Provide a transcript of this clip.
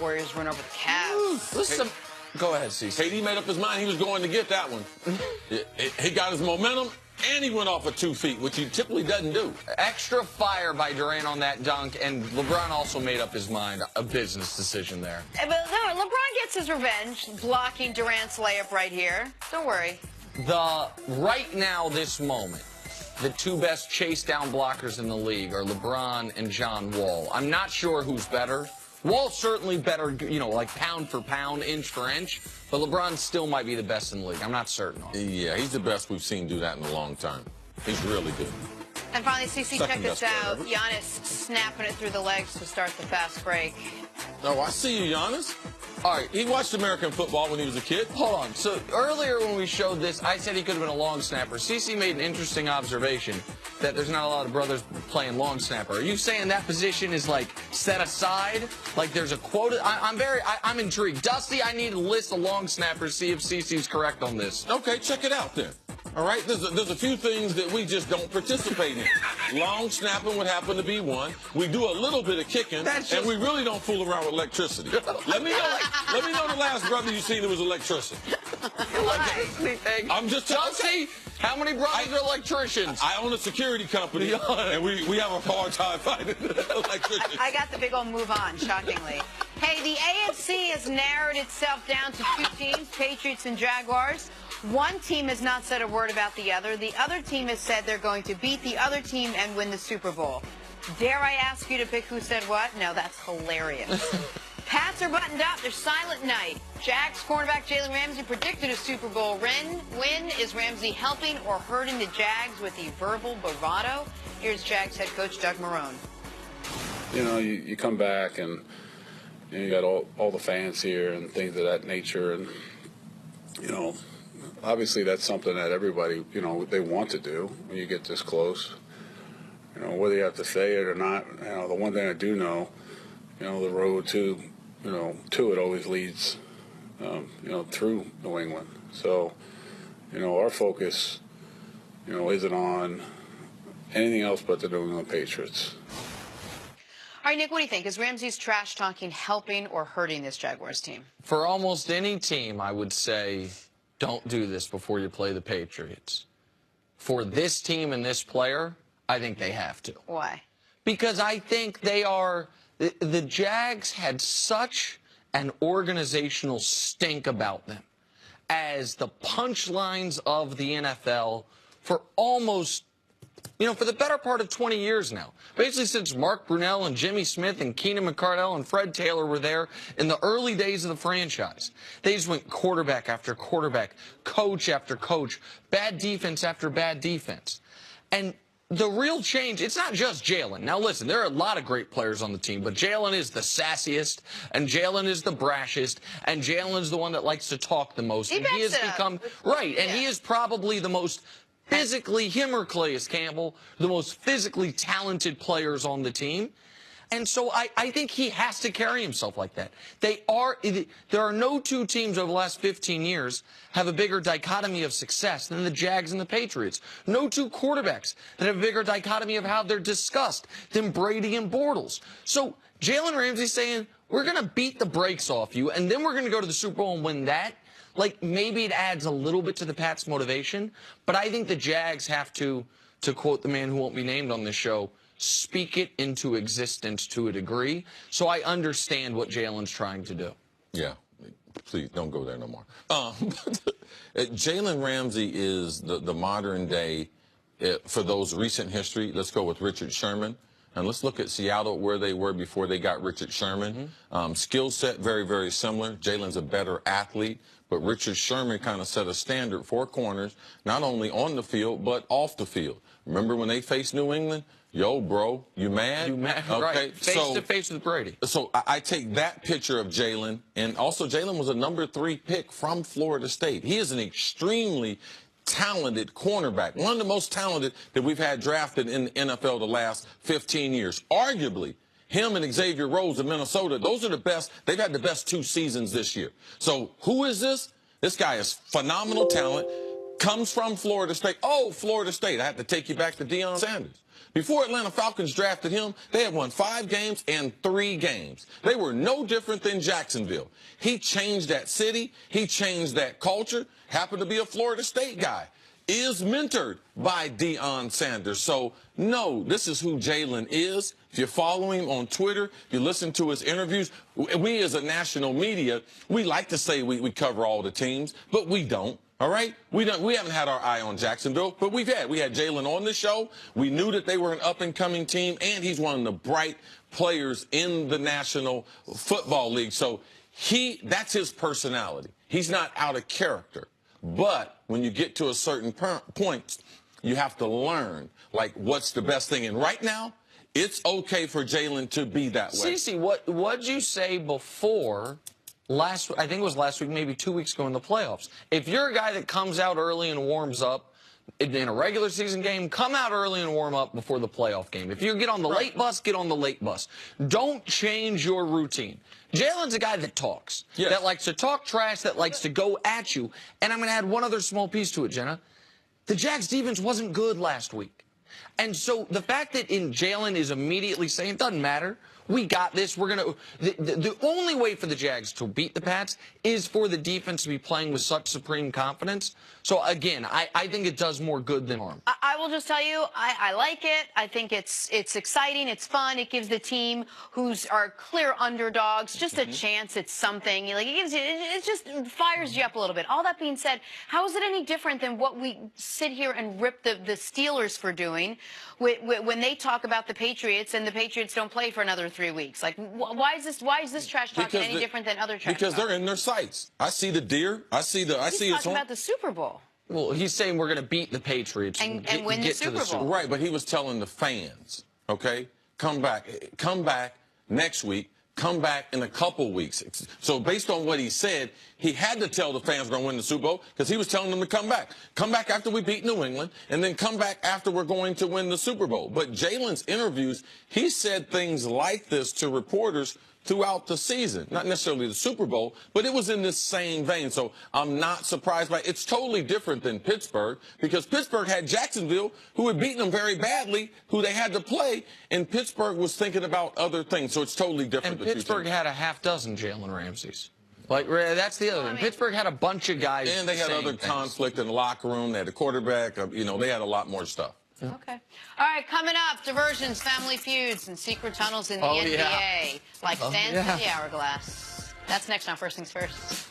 Warriors run over the Cavs. Go ahead, Cece. KD made up his mind he was going to get that one. He got his momentum, and he went off of 2 feet, which he typically doesn't do. Extra fire by Durant on that dunk, and LeBron also made up his mind. A business decision there. But no, LeBron gets his revenge, blocking Durant's layup right here. Don't worry. Right now, this moment, the two best chase down blockers in the league are LeBron and John Wall. I'm not sure who's better. Wall's certainly better, like pound for pound, inch for inch, but LeBron still might be the best in the league. I'm not certain on it. Yeah, he's the best we've seen do that in a long time. He's really good. And finally, CC, check this out. Giannis snapping it through the legs to start the fast break. Oh, I see you, Giannis. All right, he watched American football when he was a kid. Hold on. So earlier when we showed this, I said he could have been a long snapper. CC made an interesting observation that there's not a lot of brothers playing long snapper. Are you saying that position is like set aside? Like there's a quota? I'm intrigued. Dusty, I need a list of long snappers. See if CC's correct on this. Okay, check it out then. All right, there's a few things that we just don't participate in. Long snapping would happen to be one. We do a little bit of kicking, and we really don't fool around with electricity. Let me know the last brother you seen that was electrician. I'm just Dusty, how many brothers are electricians? I own a security company, and we have a hard time finding electricians. I got the big old move on, shockingly. Hey, the AFC has narrowed itself down to 2 teams, Patriots and Jaguars. One team has not said a word about the other. The other team has said they're going to beat the other team and win the Super Bowl. Dare I ask you to pick who said what? No, that's hilarious. Pats are buttoned up. There's silent night. Jags cornerback Jalen Ramsey predicted a Super Bowl win. Is Ramsey helping or hurting the Jags with the verbal bravado? Here's Jags head coach Doug Marrone. You come back and you got all the fans here and things of that nature, and obviously that's something that everybody they want to do when you get this close. Whether you have to say it or not, the one thing I do know, the road to it always leads through New England. So our focus isn't on anything else but the New England Patriots. All right, Nick, what do you think? Is Ramsey's trash talking helping or hurting this Jaguars team? For almost any team, I would say don't do this before you play the Patriots. For this team and this player, I think they have to. Why? Because I think the Jags had such an organizational stink about them as the punchlines of the NFL for almost, for the better part of 20 years now. Basically since Mark Brunell and Jimmy Smith and Keenan McCardell and Fred Taylor were there in the early days of the franchise. They just went quarterback after quarterback, coach after coach, bad defense after bad defense. And the real change, it's not just Jalen. Now, listen, there are a lot of great players on the team, but Jalen is the sassiest, and Jalen is the brashest, and Jalen is the one that likes to talk the most. And he has become, right, and he is probably the most physically, him or Calais Campbell, the most physically talented players on the team. And so I think he has to carry himself like that. There are no two teams over the last 15 years have a bigger dichotomy of success than the Jags and the Patriots. No two quarterbacks that have a bigger dichotomy of how they're discussed than Brady and Bortles. So Jalen Ramsey saying, we're going to beat the brakes off you, and then we're going to go to the Super Bowl and win that. Like, maybe it adds a little bit to the Pats' motivation, but I think the Jags have to quote the man who won't be named on this show, speak it into existence to a degree. So I understand what Jalen's trying to do. Yeah. Please, don't go there no more. Jalen Ramsey is the modern day, for those recent history, let's go with Richard Sherman. And let's look at Seattle, where they were before they got Richard Sherman. Skill set, very, very similar. Jalen's a better athlete, but Richard Sherman kind of set a standard for corners, not only on the field, but off the field. Remember when they faced New England? Yo, bro, you mad? You mad, okay. Right. Face to face with Brady. So I take that picture of Jalen, and also Jalen was a #3 pick from Florida State. He is an extremely talented cornerback, one of the most talented that we've had drafted in the NFL the last 15 years. Arguably, him and Xavier Rhodes in Minnesota, those are the best. They've had the best 2 seasons this year. So who is this? This guy is phenomenal talent, comes from Florida State. Oh, Florida State. I have to take you back to Deion Sanders. Before Atlanta Falcons drafted him, they had won 5 games and 3 games. They were no different than Jacksonville. He changed that city. He changed that culture. Happened to be a Florida State guy. Is mentored by Deion Sanders. So, no, this is who Jalen is. If you follow him on Twitter, if you listen to his interviews, we as a national media, we like to say we cover all the teams, but we don't. All right? We haven't had our eye on Jacksonville, but we had Jalen on the show. We knew that they were an up-and-coming team, and he's one of the bright players in the National Football League. So that's his personality. He's not out of character. But when you get to a certain point, you have to learn, like, what's the best thing. And right now, it's okay for Jalen to be that way. Cece, what'd you say before I think it was last week, maybe 2 weeks ago in the playoffs? If you're a guy that comes out early and warms up in a regular season game, come out early and warm up before the playoff game. If you get on the late bus, get on the late bus. Don't change your routine. Jalen's a guy that talks, that likes to talk trash, that likes to go at you. And I'm going to add one other small piece to it, Jenna. The Jags defense wasn't good last week. And so the fact that Jalen is immediately saying, it doesn't matter, we got this, we're going to... The only way for the Jags to beat the Pats is for the defense to be playing with such supreme confidence. So, again, I think it does more good than harm. I will just tell you, I like it. I think it's exciting. It's fun. It gives the team who's are clear underdogs just a chance at something. Like, it just fires you up a little bit. All that being said, how is it any different than what we sit here and rip the Steelers for doing when they talk about the Patriots and the Patriots don't play for another 3 weeks? Like, why is this trash talking any different than other trash Because talk? they're in their sights. I see the deer. He's talking about the Super Bowl. Well, he's saying we're going to beat the Patriots and win the Super Bowl. Right, but he was telling the fans, okay, come back next week, come back in a couple weeks. So based on what he said, he had to tell the fans we're going to win the Super Bowl because he was telling them to come back. Come back after we beat New England, and then come back after we're going to win the Super Bowl. But Jalen's interviews, he said things like this to reporters throughout the season. Not necessarily the Super Bowl, but it was in this same vein. So I'm not surprised by it. It's totally different than Pittsburgh because Pittsburgh had Jacksonville, who had beaten them very badly, who they had to play, and Pittsburgh was thinking about other things. So it's totally different. And Pittsburgh had a half dozen Jalen Ramseys. Like, that's the other one. Pittsburgh had a bunch of guys. And they had other conflict in the locker room. They had a quarterback. You know, they had a lot more stuff. Okay. All right, coming up, diversions, family feuds, and secret tunnels in the NBA. Like Sands in the Hourglass. That's next on First Things First.